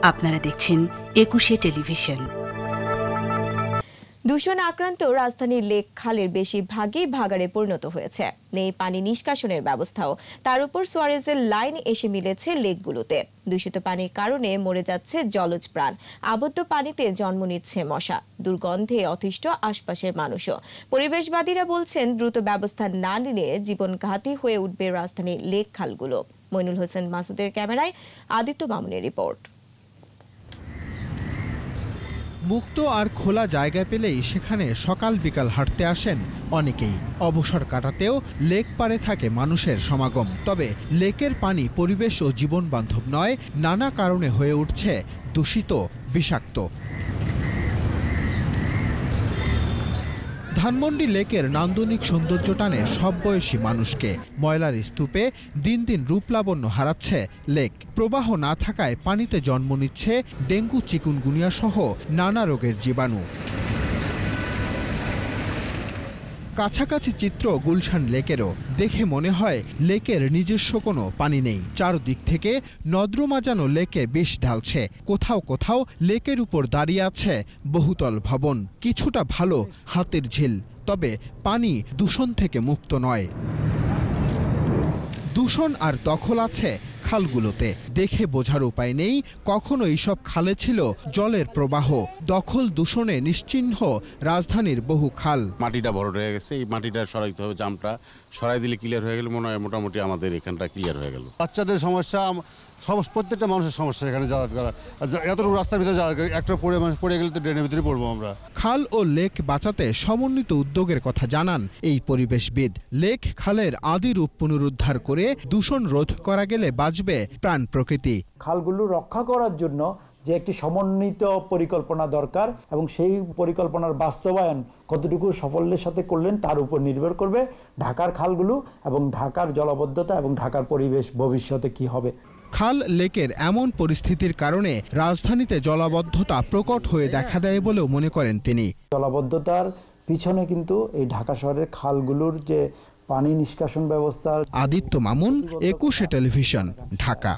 আপনারা দেখছেন ২১শে টেলিভিশন। দূষণ আক্রান্ত রাজধানীর লেক খালের বেশিরভাগই ভাগাড়ে পরিণত হয়েছে। নেই পানি নিষ্কাশনের ব্যবস্থাও। তার উপর সুয়ারেজের লাইন এসে মিলেছে লেকগুলোতে। দূষিত পানির কারণে মরে যাচ্ছে জলজ প্রাণ। আবদ্ধ পানিতে জন্ম নিচ্ছে মশা। দুর্গন্ধে অতিষ্ঠ আশপাশের মানুষও। পরিবেশবাদীরা বলছেন, দ্রুত ব্যবস্থা না নিলে জীবনঘাতী হয়ে উঠবে রাজধানীর লেক খালগুলো। মইনুল হোসেন মাসুদের ক্যামেরায় আদিত্য মামুনের রিপোর্ট। মুক্ত আর খোলা জায়গা পেলেই সেখানে সকাল বিকাল হাঁটতে আসেন অনেকেই। অবসর কাটাতেও লেক পাড়ে থাকে মানুষের সমাগম। তবে লেকের পানি পরিবেশ ও জীবন বান্ধব নয়, নানা কারণে হয়ে উঠছে দূষিত, বিষাক্ত। ধানমন্ডি লেকের নান্দনিক সৌন্দর্য টানে সব বয়সী মানুষকে। ময়লার স্তূপে দিন দিন রূপলাবণ্য হারাচ্ছে লেক। প্রবাহ না থাকায় পানিতে জন্ম নিচ্ছে ডেঙ্গু, চিকুনগুনিয়া সহ নানা রোগের জীবাণু। কাছাকাছি চিত্র গুলশান লেকেরও। দেখে মনে হয় লেকের নিজস্ব কোনো পানি নেই। চারদিক থেকে নর্দমা যেন লেকে বিষ ঢালছে। কোথাও কোথাও লেকের উপর দাঁড়িয়ে আছে বহুতল ভবন। কিছুটা ভালো হাতের ঝিল, তবে পানি দূষণ থেকে মুক্ত নয়। দূষণ আর দখল আছে খালগুলোতে। দেখে বোঝার উপায় নেই কখনো এইসব খালে ছিল জলের প্রবাহ। দখল দূষণে নিশ্চিহ্ন রাজধানীর বহু খাল। মাটিটা ভরট হয়ে গেছে, এই মাটিটা সরাইতে হবে। জামটা সরাই দিলে ক্লিয়ার হয়ে গেলে মনে হয় মোটামুটি আমাদের এখানটা ক্লিয়ার হয়ে গেল। বাচ্চাদের সমস্যা, প্রত্যেকটা মানুষের সমস্যা এখানে যাওয়া করা। এতটুকু রাস্তার ভিতরে যাওয়া, একটা পড়ে মানুষ পড়ে গেলে তো ড্রেনের ভিতরে পড়বো আমরা। খাল ও লেক বাঁচাতে সমন্বিত উদ্যোগের কথা জানান এই পরিবেশবিদ। লেক খালের আদি রূপ পুনরুদ্ধার করে দূষণ রোধ করা গেলে বাঁচবে প্রাণ প্রকৃতি। খালগুলো রক্ষা করার জন্য যে একটি সমন্বিত পরিকল্পনা দরকার, এবং সেই পরিকল্পনার বাস্তবায়ন কতটুকু সাফল্যের সাথে করলেন তার উপর নির্ভর করবে ঢাকার খালগুলো এবং ঢাকার জলাবদ্ধতা এবং ঢাকার পরিবেশ ভবিষ্যতে কি হবে। খাল লেকের এমন পরিস্থিতির কারণে রাজধানীতে জলাবদ্ধতা প্রকট হয়ে দেখা দেয় বলেও মনে করেন তিনি। জলাবদ্ধতার পিছনে কিন্তু এই ঢাকা শহরের খালগুলোর যে পানি নিষ্কাশন ব্যবস্থা। আদিত্য মামুন, ২১শে টেলিভিশন, ঢাকা।